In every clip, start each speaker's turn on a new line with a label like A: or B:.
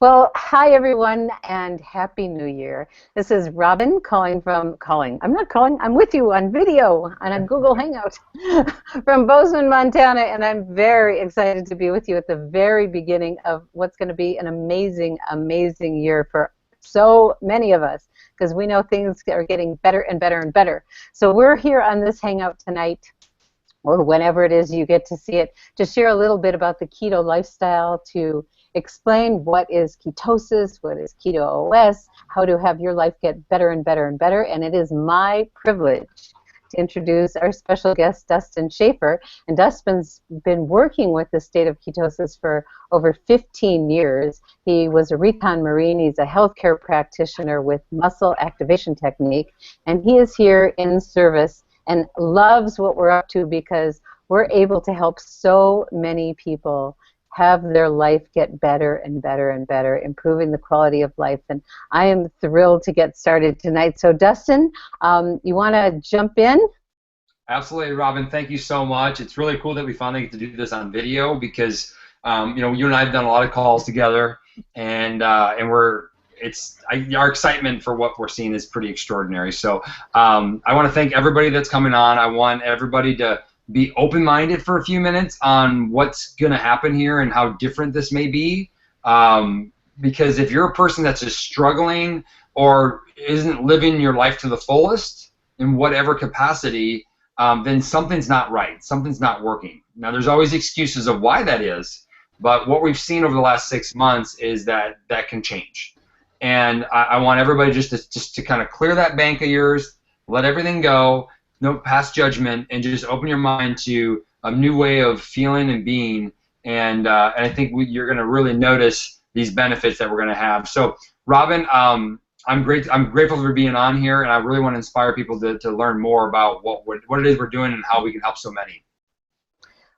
A: Well, hi everyone, and Happy New Year. This is Robin calling. I'm not calling, I'm with you on video and on Google Hangout from Bozeman, Montana, and I'm very excited to be with you at the very beginning of what's going to be an amazing, amazing year for so many of us because we know things are getting better and better and better. So we're here on this Hangout tonight or whenever it is you get to see it, to share a little bit about the keto lifestyle, to explain what is ketosis, what is keto OS, how to have your life get better and better and better. And it is my privilege to introduce our special guest, Dustin Schaefer. And Dustin's been working with the state of ketosis for over 15 years. He was a recon Marine. He's a healthcare practitioner with muscle activation technique. And he is here in service and loves what we're up to because we're able to help so many people have their life get better and better and better, improving the quality of life. And I am thrilled to get started tonight. So Dustin, you want to jump in?
B: Absolutely, Robin. Thank you so much. It's really cool that we finally get to do this on video because you and I have done a lot of calls together, and our excitement for what we're seeing is pretty extraordinary. So I want to thank everybody that's coming on. I want everybody to be open-minded for a few minutes on what's going to happen here and how different this may be. Because if you're a person that's just struggling or isn't living your life to the fullest in whatever capacity, then something's not right. Something's not working. Now, there's always excuses of why that is, but what we've seen over the last 6 months is that that can change. And I want everybody just to kind of clear that bank of yours, let everything go, no past judgment, and just open your mind to a new way of feeling and being. And I think you're going to really notice these benefits that we're going to have. So, Robin, I'm grateful for being on here, and I really want to inspire people to learn more about what it is we're doing and how we can help so many.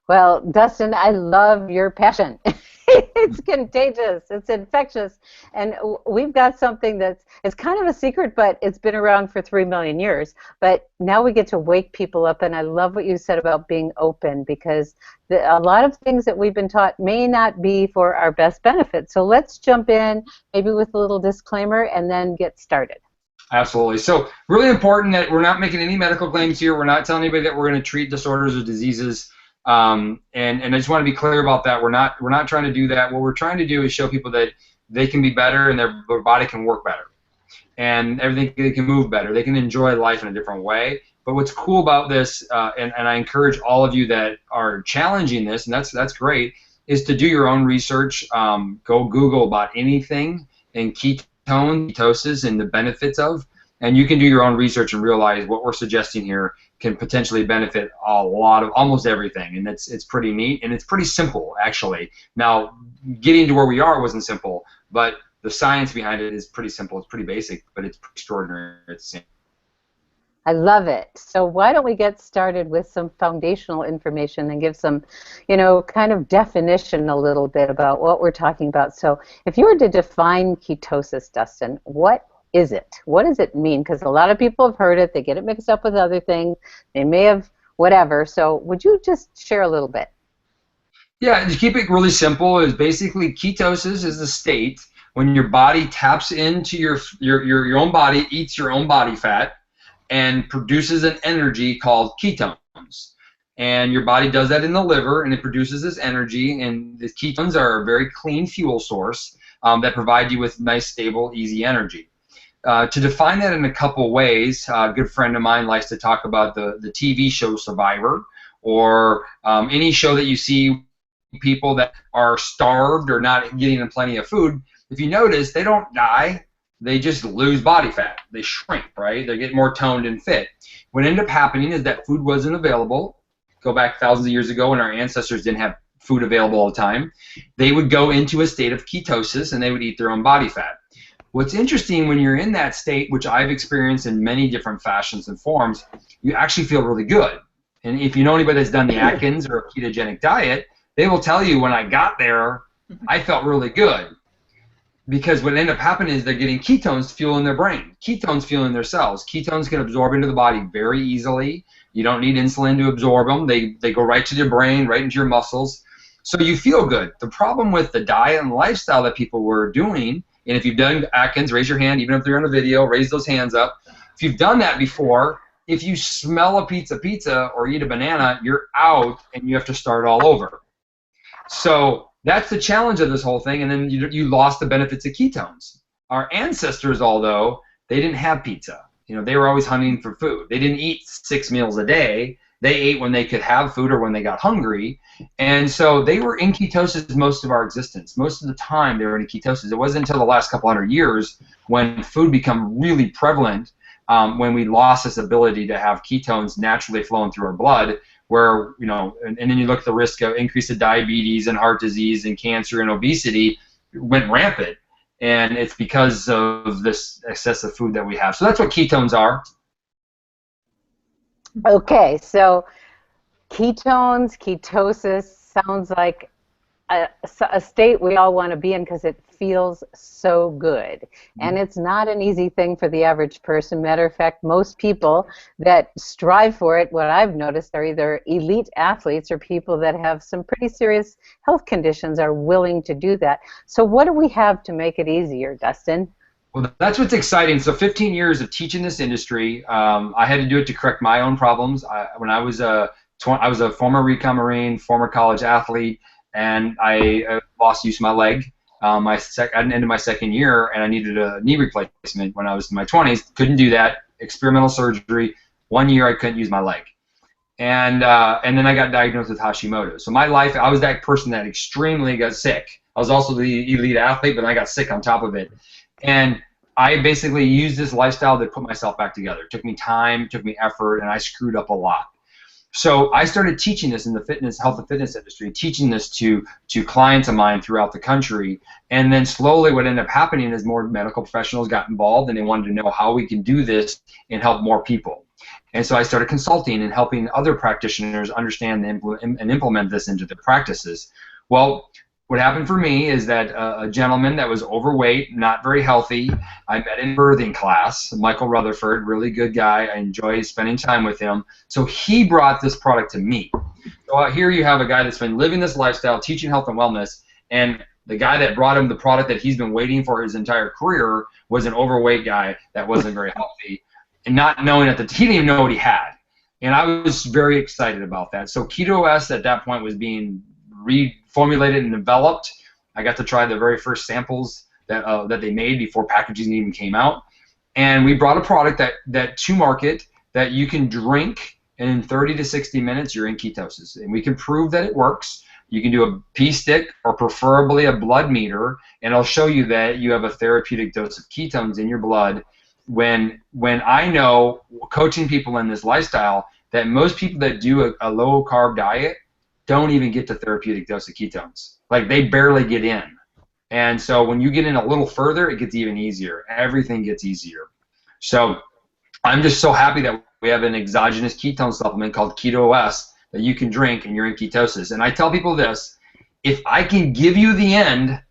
A: Well, Dustin, I love your passion. It's contagious. It's infectious. And we've got something it's kind of a secret, but it's been around for 3 million years. But now we get to wake people up, and I love what you said about being open because a lot of things that we've been taught may not be for our best benefit. So let's jump in, maybe with a little disclaimer, and then get started.
B: Absolutely. So really important that we're not making any medical claims here. We're not telling anybody that we're going to treat disorders or diseases. And I just want to be clear about that. We're not trying to do that. What we're trying to do is show people that they can be better and their body can work better, and everything they can move better. They can enjoy life in a different way. But what's cool about this, and I encourage all of you that are challenging this, and that's great, is to do your own research. Go Google about anything in ketosis and the benefits of, and you can do your own research and realize what we're suggesting here can potentially benefit a lot of almost everything, and it's pretty neat, and it's pretty simple actually. Now, getting to where we are wasn't simple, but the science behind it is pretty simple. It's pretty basic, but it's extraordinary at the same time.
A: I love it. So why don't we get started with some foundational information and give some, kind of definition a little bit about what we're talking about. So if you were to define ketosis, Dustin, what is it? What does it mean? Because a lot of people have heard it. They get it mixed up with other things. They may have whatever. So would you just share a little bit?
B: Yeah, to keep it really simple, is basically ketosis is the state when your body taps into your own body, eats your own body fat, and produces an energy called ketones. And your body does that in the liver, and it produces this energy, and the ketones are a very clean fuel source that provide you with nice, stable, easy energy. To define that in a couple ways, a good friend of mine likes to talk about the TV show Survivor, or any show that you see people that are starved or not getting plenty of food. If you notice, they don't die. They just lose body fat. They shrink, right? They get more toned and fit. What ended up happening is that food wasn't available. Go back thousands of years ago when our ancestors didn't have food available all the time. They would go into a state of ketosis, and they would eat their own body fat. What's interesting when you're in that state, which I've experienced in many different fashions and forms, you actually feel really good. And if you know anybody that's done the Atkins or a ketogenic diet, they will tell you when I got there, I felt really good. Because what ended up happening is they're getting ketones fueling their brain, ketones fueling their cells. Ketones can absorb into the body very easily. You don't need insulin to absorb them. They go right to your brain, right into your muscles. So you feel good. The problem with the diet and lifestyle that people were doing, and if you've done Atkins, raise your hand. Even if they're on a video, raise those hands up. If you've done that before, if you smell a pizza or eat a banana, you're out and you have to start all over. So that's the challenge of this whole thing, and then you lost the benefits of ketones. Our ancestors, although, they didn't have pizza. You know, they were always hunting for food. They didn't eat 6 meals a day. They ate when they could have food or when they got hungry. And so they were in ketosis most of our existence. Most of the time they were in ketosis. It wasn't until the last couple hundred years when food became really prevalent, when we lost this ability to have ketones naturally flowing through our blood, where, you know, and then you look at the risk of increase of diabetes and heart disease and cancer and obesity went rampant. And it's because of this excessive food that we have. So that's what ketones are.
A: Okay, so ketones, ketosis sounds like a state we all want to be in because it feels so good. And it's not an easy thing for the average person. Matter of fact, most people that strive for it, what I've noticed, are either elite athletes or people that have some pretty serious health conditions are willing to do that. So what do we have to make it easier, Dustin?
B: Well, that's what's exciting. So 15 years of teaching this industry, I had to do it to correct my own problems. When I was I was a former recon Marine, former college athlete, and I lost use of my leg. I ended my second year, and I needed a knee replacement when I was in my 20s. Couldn't do that. Experimental surgery. 1 year, I couldn't use my leg. And then I got diagnosed with Hashimoto's. So my life, I was that person that extremely got sick. I was also the elite athlete, but I got sick on top of it. And I basically used this lifestyle to put myself back together. It took me time, it took me effort, and I screwed up a lot. So I started teaching this in the health and fitness industry, teaching this to clients of mine throughout the country. And then slowly what ended up happening is more medical professionals got involved, and they wanted to know how we can do this and help more people. And so I started consulting and helping other practitioners understand and implement this into their practices. Well, what happened for me is that a gentleman that was overweight, not very healthy, I met in birthing class, Michael Rutherford, really good guy. I enjoyed spending time with him. So he brought this product to me. So here you have a guy that's been living this lifestyle, teaching health and wellness, and the guy that brought him the product that he's been waiting for his entire career was an overweight guy that wasn't very healthy, and not knowing he didn't even know what he had. And I was very excited about that. So Keto S at that point was being reformulated and developed. I got to try the very first samples that they made before packaging even came out. And we brought a product that to market that you can drink, and in 30 to 60 minutes you're in ketosis. And we can prove that it works. You can do a pee stick or preferably a blood meter, and I'll show you that you have a therapeutic dose of ketones in your blood. When I know, coaching people in this lifestyle, that most people that do a low carb diet don't even get the therapeutic dose of ketones. Like, they barely get in. And so when you get in a little further, it gets even easier. Everything gets easier. So I'm just so happy that we have an exogenous ketone supplement called Keto S that you can drink and you're in ketosis. And I tell people this: if I can give you the end,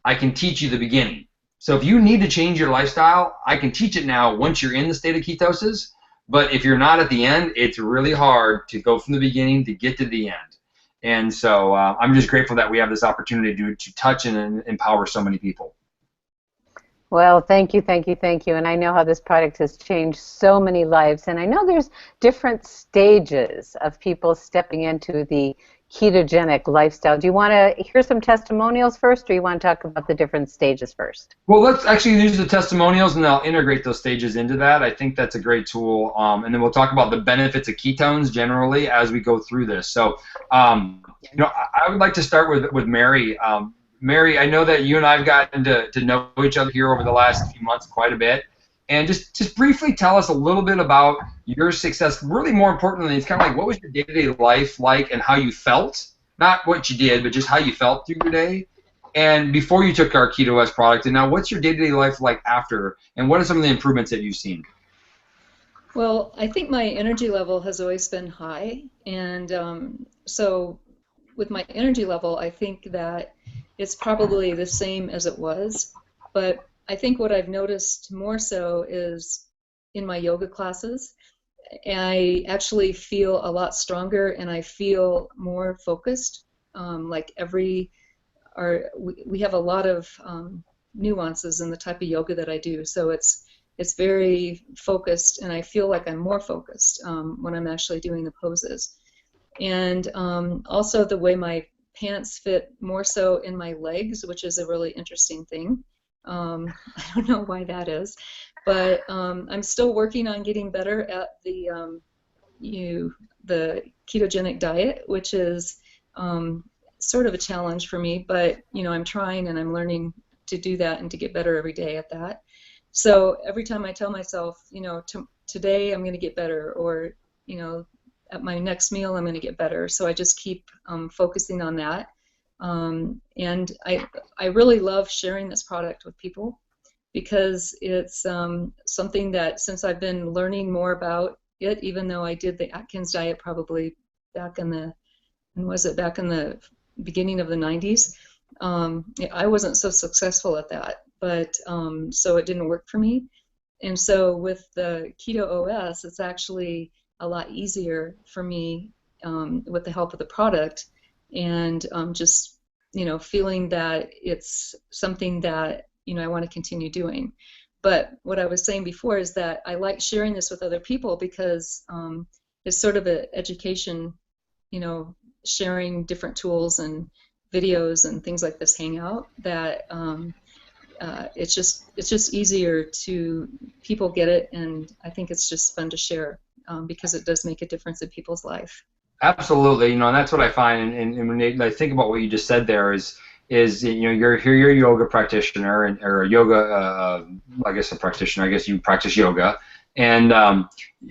B: I can teach you the beginning. So if you need to change your lifestyle, I can teach it now once you're in the state of ketosis. But if you're not at the end, it's really hard to go from the beginning to get to the end. And so I'm just grateful that we have this opportunity to touch and empower so many people.
A: Well, thank you, thank you, thank you. And I know how this product has changed so many lives. And I know there's different stages of people stepping into the ketogenic lifestyle. Do you want to hear some testimonials first, or you want to talk about the different stages first?
B: Well, let's actually use the testimonials, and I'll integrate those stages into that. I think that's a great tool. And then we'll talk about the benefits of ketones generally as we go through this. So, you know, I would like to start with Mary. Mary, I know that you and I have gotten to know each other here over the last few months quite a bit. And just briefly tell us a little bit about your success. Really, more importantly, it's kind of like, what was your day-to-day life like and how you felt? Not what you did, but just how you felt through your day. And before you took our Keto S product, and now what's your day-to-day life like after? And what are some of the improvements that you've seen?
C: Well, I think my energy level has always been high. And so with my energy level, I think that it's probably the same as it was. But I think what I've noticed more so is in my yoga classes, I actually feel a lot stronger and I feel more focused. like we have a lot of nuances in the type of yoga that I do. So it's very focused, and I feel like I'm more focused when I'm actually doing the poses. And also the way my pants fit more so in my legs, which is a really interesting thing. I don't know why that is, but I'm still working on getting better at the ketogenic diet, which is sort of a challenge for me, but I'm trying and I'm learning to do that and to get better every day at that. So every time I tell myself, today I'm going to get better, or at my next meal I'm going to get better. So I just keep focusing on that. And I really love sharing this product with people, because it's something that, since I've been learning more about it, even though I did the Atkins diet probably back in the beginning of the 90s, I wasn't so successful at that, but so it didn't work for me. And so with the Keto OS, it's actually a lot easier for me with the help of the product, and just feeling that it's something that I want to continue doing. But what I was saying before is that I like sharing this with other people, because it's sort of an education, sharing different tools and videos and things like this Hangout, that it's just easier to people get it, and I think it's just fun to share because it does make a difference in people's life.
B: Absolutely, and that's what I find. And when I think about what you just said there is you're a yoga practitioner, or a yoga, I guess a practitioner. I guess you practice yoga, and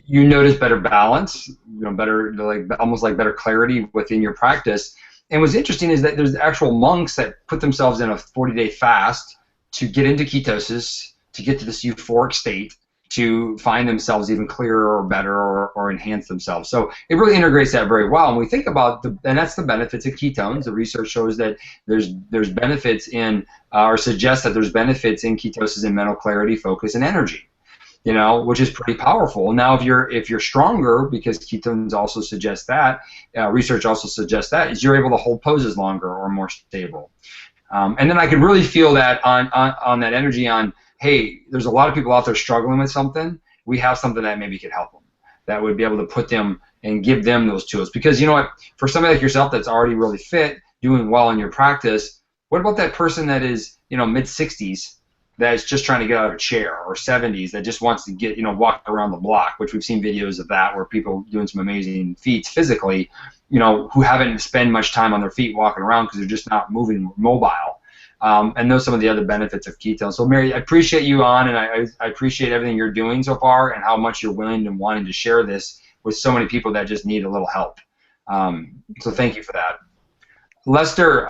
B: you notice better balance, better, like almost like better clarity within your practice. And what's interesting is that there's actual monks that put themselves in a 40-day fast to get into ketosis, to get to this euphoric state, to find themselves even clearer or better, or enhance themselves. So it really integrates that very well. And we think about and that's the benefits of ketones. The research shows that there's benefits in, or suggests that there's benefits in ketosis in mental clarity, focus, and energy. Which is pretty powerful. Now, if you're stronger, because ketones also suggest that, research also suggests that, is you're able to hold poses longer or more stable. And then I could really feel that on that energy on, hey, there's a lot of people out there struggling with something. We have something that maybe could help them, that would be able to put them and give them those tools. Because you know what, for somebody like yourself that's already really fit, doing well in your practice, what about that person that is, mid-60s, that's just trying to get out of a chair, or 70s that just wants to get, walk around the block, which we've seen videos of that, where people doing some amazing feats physically, who haven't spent much time on their feet walking around because they're just not moving, mobile. And those are some of the other benefits of ketones. So Mary, I appreciate you on, and I appreciate everything you're doing so far, and how much you're willing and wanting to share this with so many people that just need a little help. So thank you for that. Lester,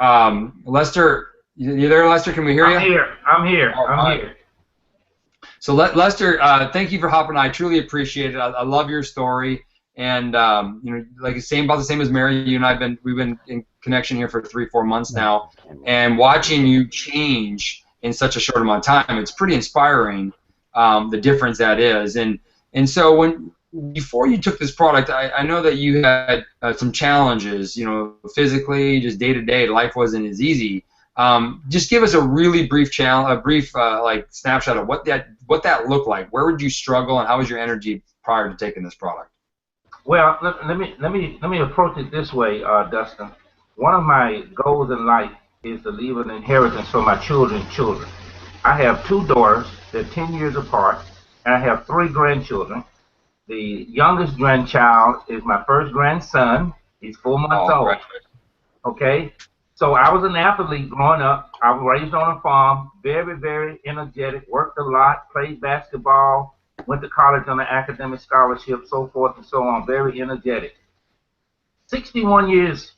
B: you there, Lester? Can we hear you?
D: I'm here.
B: So Lester, thank you for hopping on. I truly appreciate it. I love your story, and like about the same as Mary. You and we've been in connection here for 3-4 months now, and watching you change in such a short amount of time, it's pretty inspiring. The difference that is, and so before you took this product, I know that you had some challenges, physically, just day to day, life wasn't as easy. Just give us a really brief like snapshot of what that looked like. Where would you struggle, and how was your energy prior to taking this product?
D: Well, let me approach it this way, Dustin. One of my goals in life is to leave an inheritance for my children's children. I have 2 daughters. They're 10 years apart, and I have 3 grandchildren. The youngest grandchild is my first grandson. He's 4 months old. Right. Okay. So I was an athlete growing up. I was raised on a farm, very, very energetic, worked a lot, played basketball, went to college on an academic scholarship, so forth and so on, very energetic. 61 years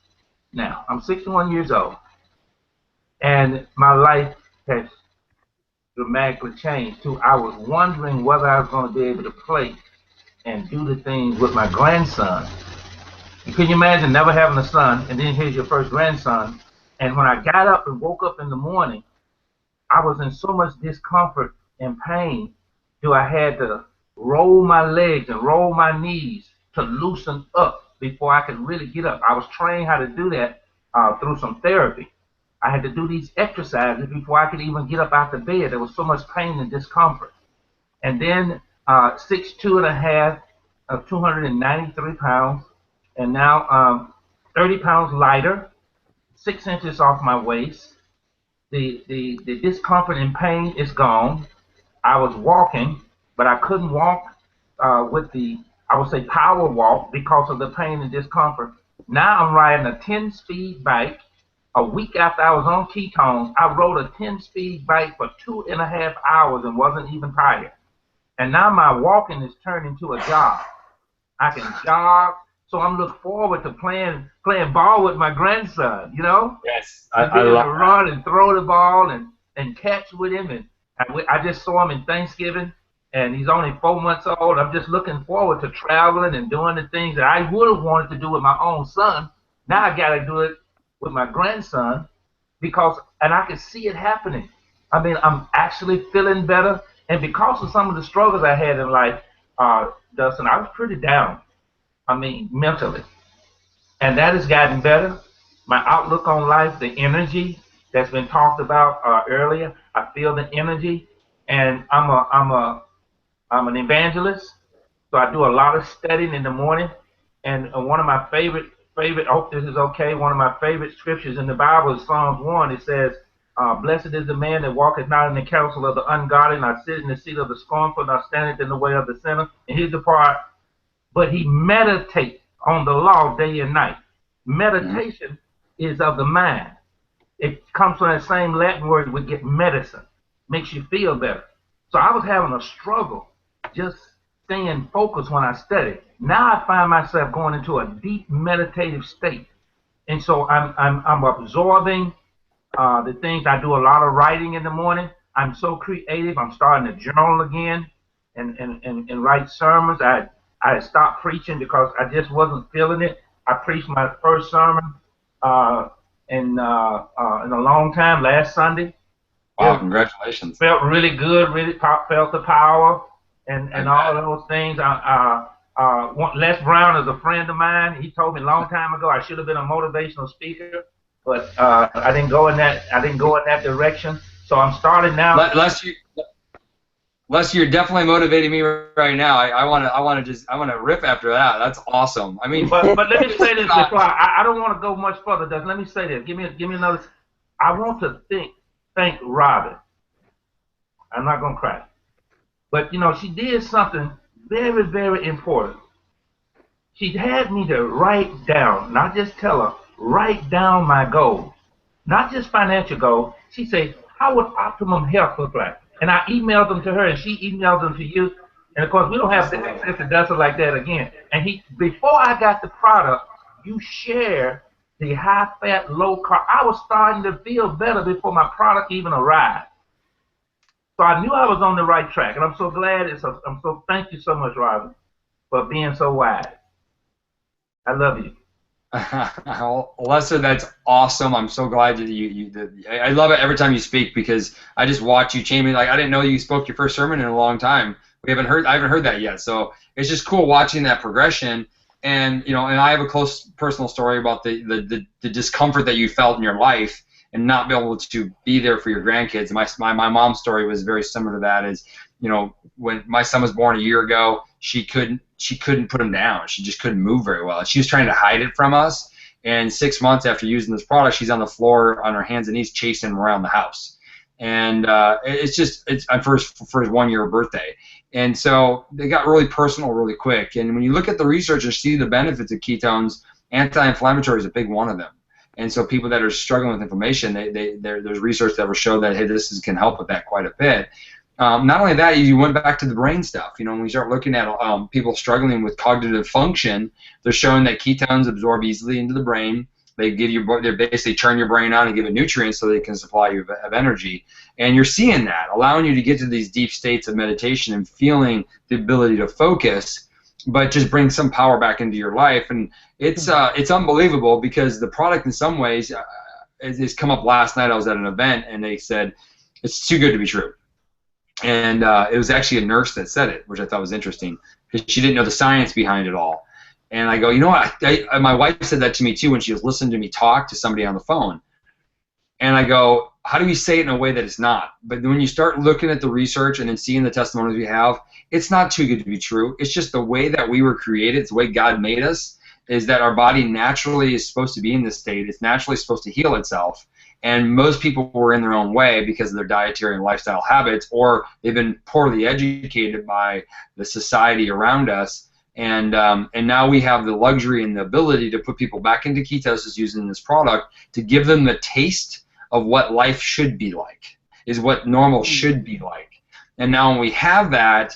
D: now. I'm 61 years old. And my life has dramatically changed too. I was wondering whether I was going to be able to play and do the things with my grandson. Can you imagine never having a son, and then here's your first grandson? And when I got up and woke up in the morning, I was in so much discomfort and pain till I had to roll my legs and roll my knees to loosen up before I could really get up. I was trained how to do that through some therapy. I had to do these exercises before I could even get up out the bed. There was so much pain and discomfort. And then 6'2" and a half, 293 pounds, and now 30 pounds lighter, 6 inches off my waist. The discomfort and pain is gone. I was walking, but I couldn't walk with the, I would say, power walk because of the pain and discomfort. Now I'm riding a 10-speed bike. A week after I was on ketones, I rode a 10-speed bike for 2.5 hours and wasn't even tired. And now my walking is turned into a jog. I can jog, so I'm looking forward to playing ball with my grandson, you know?
B: Yes,
D: I
B: I love
D: to run and throw the ball and catch with him. And I just saw him in Thanksgiving, and he's only 4 months old. I'm just looking forward to traveling and doing the things that I would have wanted to do with my own son. Now I got to do it with my grandson and I can see it happening. I mean, I'm actually feeling better. And because of some of the struggles I had in life, Dustin, I was pretty down. I mean, mentally. And that has gotten better. My outlook on life, the energy that's been talked about earlier, I feel the energy. And I'm an evangelist, so I do a lot of studying in the morning. And one of my favorite, I hope this is okay, one of my favorite scriptures in the Bible is Psalms 1. It says, blessed is the man that walketh not in the counsel of the ungodly, not sit in the seat of the scornful, not standeth in the way of the sinner. And here's the part, but he meditates on the law day and night. Meditation is of the mind. It comes from that same Latin word we get medicine, makes you feel better. So I was having a struggle just staying focused when I studied. Now I find myself going into a deep meditative state. And so I'm absorbing the things. I do a lot of writing in the morning. I'm so creative. I'm starting to journal again and write sermons. I stopped preaching because I just wasn't feeling it. I preached my first sermon in a long time last Sunday.
B: Wow, congratulations.
D: Felt really good, really felt the power and all of those things. Les Brown is a friend of mine. He told me a long time ago I should have been a motivational speaker, but I didn't go in that direction. So I'm starting now.
B: Les, you're definitely motivating me right now. I want to riff after that. That's awesome. I mean,
D: but let me say this before I don't want to go much further. Dustin. Let me say this. Give me another. I want to thank Robin. I'm not gonna cry, but you know she did something very, very important. She had me to write down, not just tell her, write down my goals, not just financial goals. She said, how would optimum health look like? And I emailed them to her, and she emailed them to you. And of course, we don't have access to Dustin like that again. And before I got the product, you share the high-fat, low-carb. I was starting to feel better before my product even arrived. So I knew I was on the right track, and I'm so glad. Thank you so much, Robin, for being so wise. I love you.
B: Lester, that's awesome. I'm so glad I love it every time you speak because I just watch you change me. Like I didn't know you spoke your first sermon in a long time. I haven't heard that yet. So it's just cool watching that progression. And and I have a close personal story about the discomfort that you felt in your life and not be able to be there for your grandkids. My mom's story was very similar to that. Is when my son was born a year ago, she couldn't put him down. She just couldn't move very well. She was trying to hide it from us. And 6 months after using this product, she's on the floor on her hands and knees chasing him around the house. And it's for his 1 year birthday. And so they got really personal really quick. And when you look at the research and see the benefits of ketones, anti-inflammatory is a big one of them. And so people that are struggling with inflammation, there's research that will show that, hey, can help with that quite a bit. Not only that, you went back to the brain stuff. When you start looking at people struggling with cognitive function, they're showing that ketones absorb easily into the brain. They basically turn your brain on and give it nutrients so they can supply you of energy. And you're seeing that, allowing you to get to these deep states of meditation and feeling the ability to focus, but just bring some power back into your life. And it's unbelievable because the product in some ways it's come up last night. I was at an event and they said it's too good to be true. And it was actually a nurse that said it, which I thought was interesting because she didn't know the science behind it all. And I go, you know what? My wife said that to me too when she was listening to me talk to somebody on the phone. And I go, how do we say it in a way that it's not? But when you start looking at the research and then seeing the testimonies we have, it's not too good to be true. It's just the way that we were created, it's the way God made us, is that our body naturally is supposed to be in this state. It's naturally supposed to heal itself. And most people were in their own way because of their dietary and lifestyle habits, or they've been poorly educated by the society around us. And now we have the luxury and the ability to put people back into ketosis using this product to give them the taste of what life should be like, is what normal should be like. And now when we have that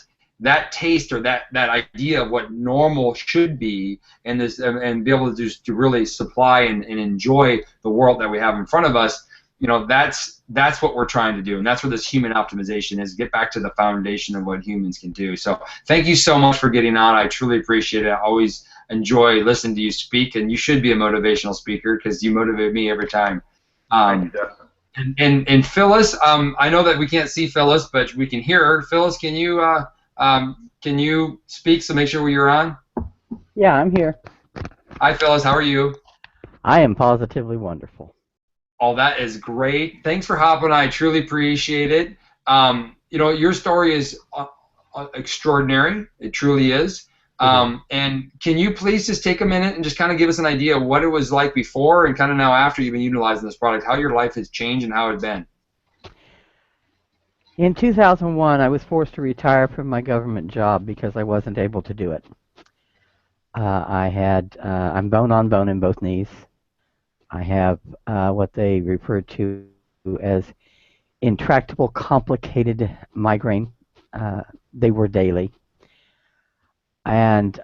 B: taste or that idea of what normal should be, and this and be able to just to really supply and enjoy the world that we have in front of us, you know, that's what we're trying to do, and that's where this human optimization is, get back to the foundation of what humans can do. So thank you so much for getting on. I truly appreciate it. I always enjoy listening to you speak, and you should be a motivational speaker because you motivate me every time.
D: Thank you, Justin.
B: And Phyllis, I know that we can't see Phyllis, but we can hear her. Phyllis, can you speak, so make sure you're on?
E: Yeah, I'm here.
B: Hi, Phyllis. How are you?
E: I am positively wonderful.
B: Oh, that is great. Thanks for hopping on. I truly appreciate it. You know, your story is extraordinary. It truly is. And can you please just take a minute and just kind of give us an idea of what it was like before and kind of now after you've been utilizing this product, how your life has changed and how it's been?
E: In 2001, I was forced to retire from my government job because I wasn't able to do it. I'm bone on bone in both knees. I have what they refer to as intractable, complicated migraine. They were daily. And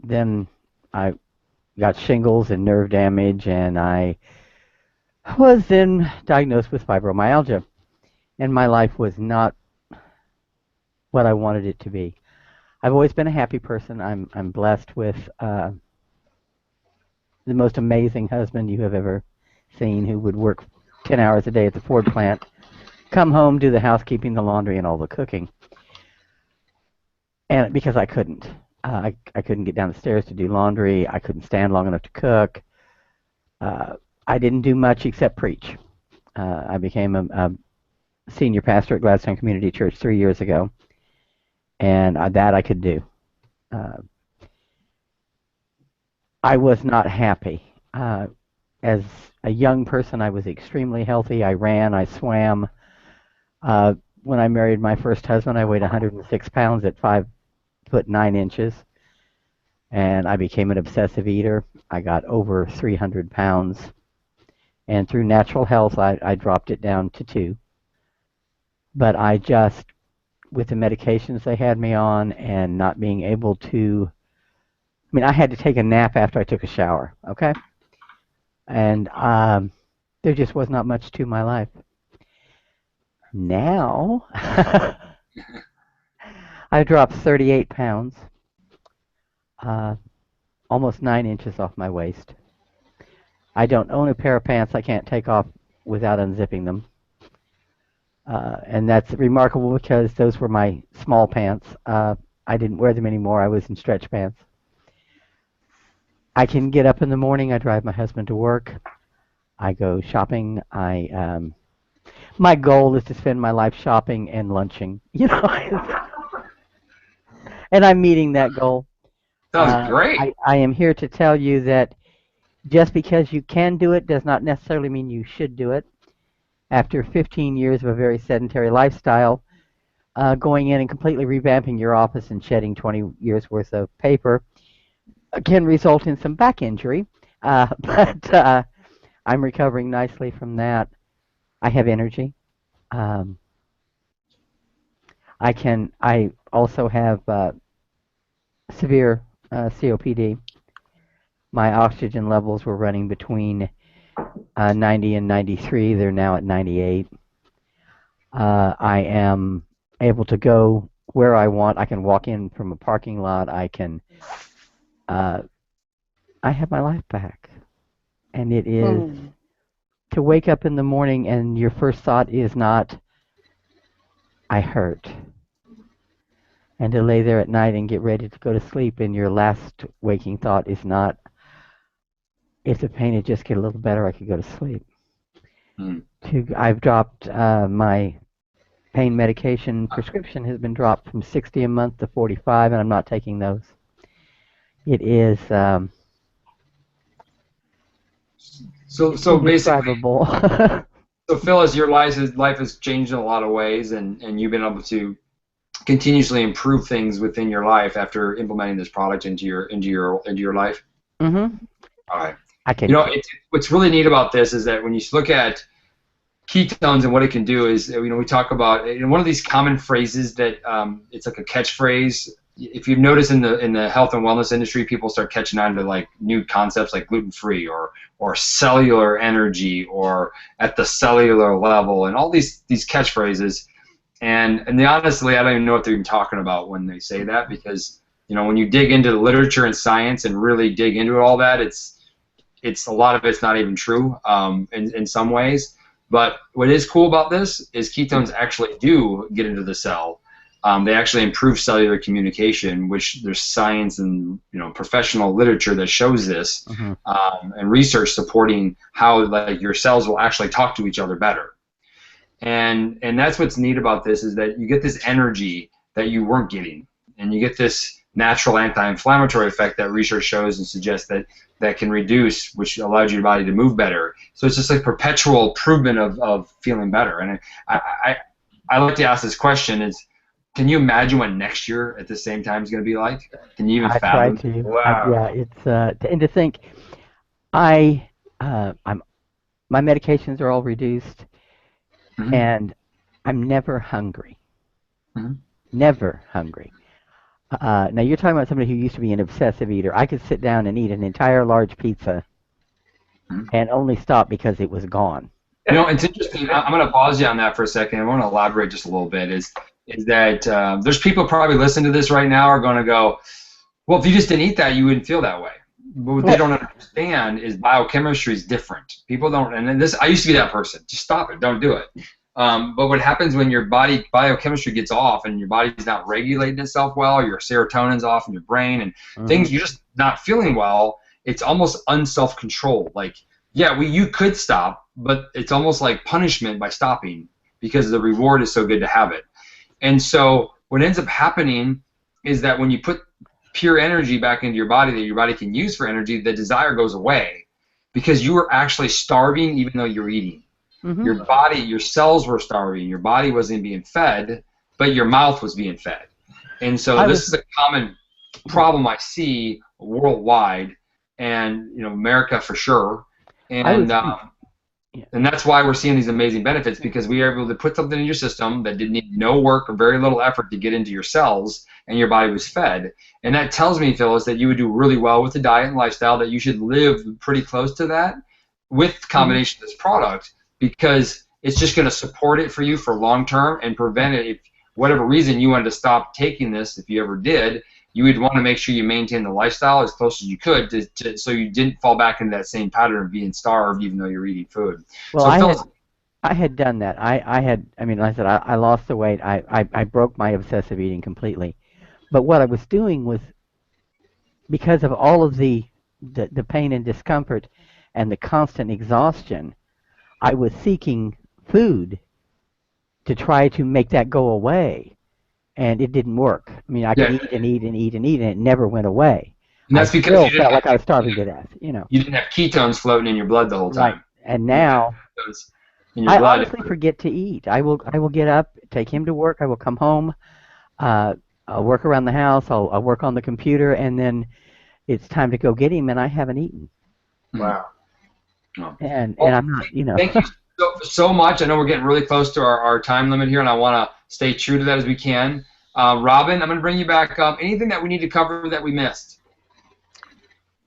E: then I got shingles and nerve damage, and I was then diagnosed with fibromyalgia. And my life was not what I wanted it to be. I've always been a happy person. I'm blessed with the most amazing husband you have ever seen, who would work 10 hours a day at the Ford plant, come home, do the housekeeping, the laundry, and all the cooking. And because I couldn't. I couldn't get down the stairs to do laundry. I couldn't stand long enough to cook. I didn't do much except preach. I became a senior pastor at Gladstone Community Church 3 years ago, and that I could do. I was not happy. As a young person, I was extremely healthy. I ran, I swam. When I married my first husband, I weighed 106 pounds at 5'9", and I became an obsessive eater. I got over 300 pounds, and through natural health, I dropped it down to 2. But I just, with the medications they had me on and not being able to, I mean, I had to take a nap after I took a shower, okay? And there just was not much to my life. Now, I dropped 38 pounds, almost 9 inches off my waist. I don't own a pair of pants I can't take off without unzipping them. And that's remarkable because those were my small pants. I didn't wear them anymore. I was in stretch pants. I can get up in the morning. I drive my husband to work. I go shopping. My goal is to spend my life shopping and lunching. You know, and I'm meeting that goal.
B: Sounds great.
E: I am here to tell you that just because you can do it does not necessarily mean you should do it. After 15 years of a very sedentary lifestyle, going in and completely revamping your office and shedding 20 years worth of paper can result in some back injury, but I'm recovering nicely from that. I have energy. I also have severe COPD. My oxygen levels were running between 90 and 93. They're now at 98. I am able to go where I want. I can walk in from a parking lot. I have my life back. And it is to wake up in the morning and your first thought is not, I hurt. and to lay there at night and get ready to go to sleep, and your last waking thought is not, if the pain would just get a little better, I could go to sleep.
B: Hmm.
E: I've dropped my pain medication prescription has been dropped from 60 a month to 45, and I'm not taking those. It is
B: So basically,
E: indescribable.
B: so Phyllis, your life has changed in a lot of ways, and you've been able to continuously improve things within your life after implementing this product into your life.
E: Mm-hmm.
B: All right.
E: I can.
B: You know, what's really neat about this is that when you look at ketones and what it can do is, we talk about, one of these common phrases that it's like a catchphrase. If you've noticed in the health and wellness industry, people start catching on to like new concepts like gluten-free or cellular energy or at the cellular level and all these catchphrases. And honestly, I don't even know what they're even talking about when they say that, because when you dig into the literature and science and really dig into all that, it's a lot of it's not even true in some ways. But what is cool about this is ketones actually do get into the cell. They actually improve cellular communication, which there's science and professional literature that shows this, and research supporting how like your cells will actually talk to each other better. And that's what's neat about this, is that you get this energy that you weren't getting, and you get this natural anti-inflammatory effect that research shows and suggests that can reduce, which allows your body to move better. So it's just like perpetual improvement of feeling better. And I like to ask this question: is can you imagine what next year at the same time is going to be like? Can you even fathom?
E: I try to.
D: Wow.
E: Yeah, it's and to think, I'm my medications are all reduced,
B: Mhm.
E: and I'm never hungry.
B: Mhm.
E: Never hungry. Now you're talking about somebody who used to be an obsessive eater. I could sit down and eat an entire large pizza
B: Mhm.
E: and only stop because it was gone.
B: It's interesting. I'm going to pause you on that for a second. I want to elaborate just a little bit. Is that there's people probably listening to this right now are going to go, well, if you just didn't eat that, you wouldn't feel that way. But what they don't understand is biochemistry is different. People don't, and this, I used to be that person. Just stop it. Don't do it. But what happens when your body biochemistry gets off and your body's not regulating itself well, your serotonin's off in your brain, and things, you're just not feeling well, it's almost unself-controlled. Like, yeah, you could stop, but it's almost like punishment by stopping because the reward is so good to have it. And so what ends up happening is that when you put pure energy back into your body that your body can use for energy, the desire goes away because you were actually starving even though you're eating. Your body, your cells were starving, your body wasn't being fed, but your mouth was being fed. And so this is a common problem I see worldwide, and America for sure. And and that's why we're seeing these amazing benefits, because we are able to put something in your system that didn't need no work or very little effort to get into your cells, and your body was fed. And that tells me, Phyllis, that you would do really well with the diet and lifestyle, that you should live pretty close to that with the combination of this product, because it's just going to support it for you for long term and prevent it. If whatever reason you wanted to stop taking this, if you ever did, you would want to make sure you maintain the lifestyle as close as you could so you didn't fall back into that same pattern of being starved even though you're eating food.
E: Well,
B: So
E: I had done that. I mean, like I said, I lost the weight. I broke my obsessive eating completely. But what I was doing was, because of all of the pain and discomfort and the constant exhaustion, I was seeking food to try to make that go away, and it didn't work. I mean, I could eat and eat and eat and eat, and it never went away.
B: and that's
E: I
B: because
E: still
B: you
E: felt like I was starving to death,
B: you didn't have ketones floating in your blood the whole
E: Right.
B: time.
E: And now
B: Ketones in your
E: I
B: blood.
E: honestly forget to eat. I will get up, take him to work. I will come home. Uh, I'll work around the house. I'll work on the computer, and then it's time to go get him, and I haven't eaten.
D: Wow.
E: And
B: Well,
E: I'm not,
B: thank you so much. I know we're getting really close to our time limit here, and I want to stay true to that as we can. Robin, I'm going to bring you back up. Anything that we need to cover that we missed?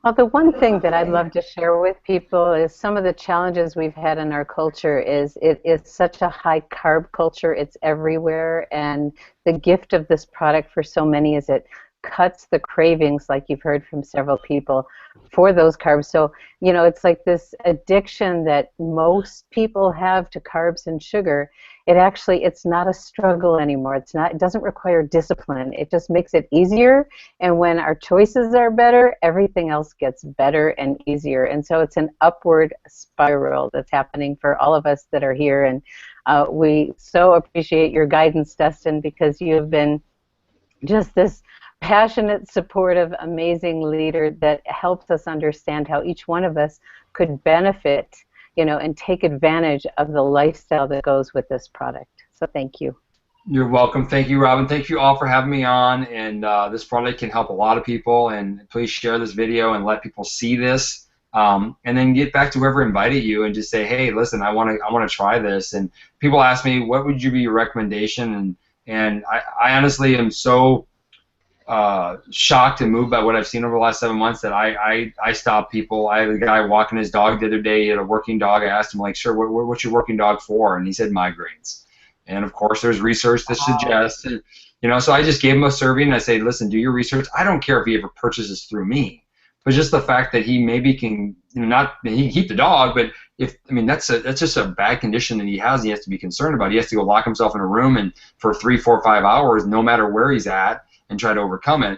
A: Well, the one thing that I'd love to share with people is some of the challenges we've had in our culture is it is such a high carb culture. It's everywhere, and the gift of this product for so many is it cuts the cravings, like you've heard from several people, for those carbs. So, you know, it's like this addiction that most people have to carbs and sugar. It's not a struggle anymore. It doesn't require discipline. It just makes it easier. And when our choices are better, everything else gets better and easier. And so it's an upward spiral that's happening for all of us that are here. And we so appreciate your guidance, Dustin, because you have been just this passionate, supportive, amazing leader that helps us understand how each one of us could benefit, you know, and take advantage of the lifestyle that goes with this product. So thank you.
B: You're welcome. Thank you, Robin. Thank you all for having me on. And this product can help a lot of people. And please share this video and let people see this. And then get back to whoever invited you and just say, hey, listen, I want to try this. And people ask me, what would be your recommendation? And I honestly am so shocked and moved by what I've seen over the last 7 months that I stop people. I had a guy walking his dog the other day. He had a working dog. I asked him, like, sir, what's your working dog for? And he said migraines. And of course, there's research that suggests, and, you know, so I just gave him a survey and I say, listen, do your research. I don't care if he ever purchases through me, but just the fact that he maybe can, you know, he can keep the dog, but that's just a bad condition that he has to be concerned about. He has to go lock himself in a room and for 3, 4, 5 hours, no matter where he's at, and try to overcome it.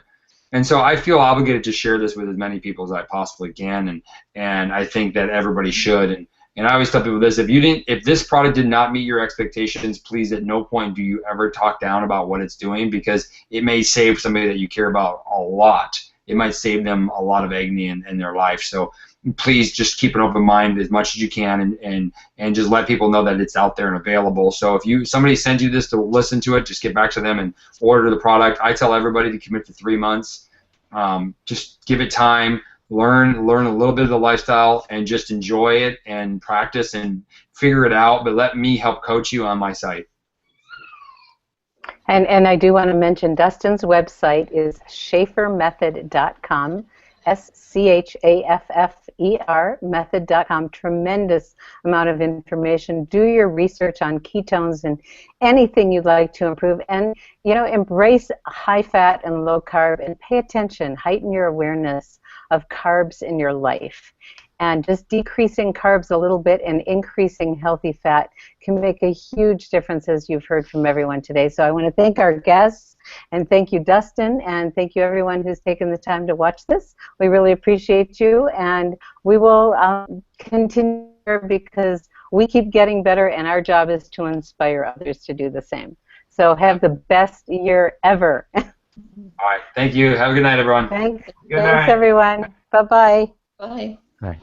B: And so I feel obligated to share this with as many people as I possibly can, and I think that everybody should. And I always tell people this: if this product did not meet your expectations, please at no point do you ever talk down about what it's doing, because it may save somebody that you care about a lot. It might save them a lot of agony in their life. So please just keep an open mind as much as you can, and just let people know that it's out there and available. So if somebody sends you this to listen to it, just get back to them and order the product. I tell everybody to commit to 3 months. Just give it time, learn a little bit of the lifestyle, and just enjoy it and practice and figure it out. But let me help coach you on my site.
A: And I do want to mention Dustin's website is SchaefferMethod.com. SCHAFFER method.com. Tremendous amount of information. Do your research on ketones and anything you'd like to improve, and, you know, embrace high fat and low carb, and pay attention, heighten your awareness of carbs in your life. And just decreasing carbs a little bit and increasing healthy fat can make a huge difference, as you've heard from everyone today. So I want to thank our guests, and thank you, Dustin, and thank you everyone who's taken the time to watch this. We really appreciate you, and we will continue, because we keep getting better, and our job is to inspire others to do the same. So have the best year ever.
B: All right. Thank you. Have a good night, everyone.
A: Thanks.
D: Good night.
A: Thanks, everyone. Bye-bye.
C: Bye.
E: Right.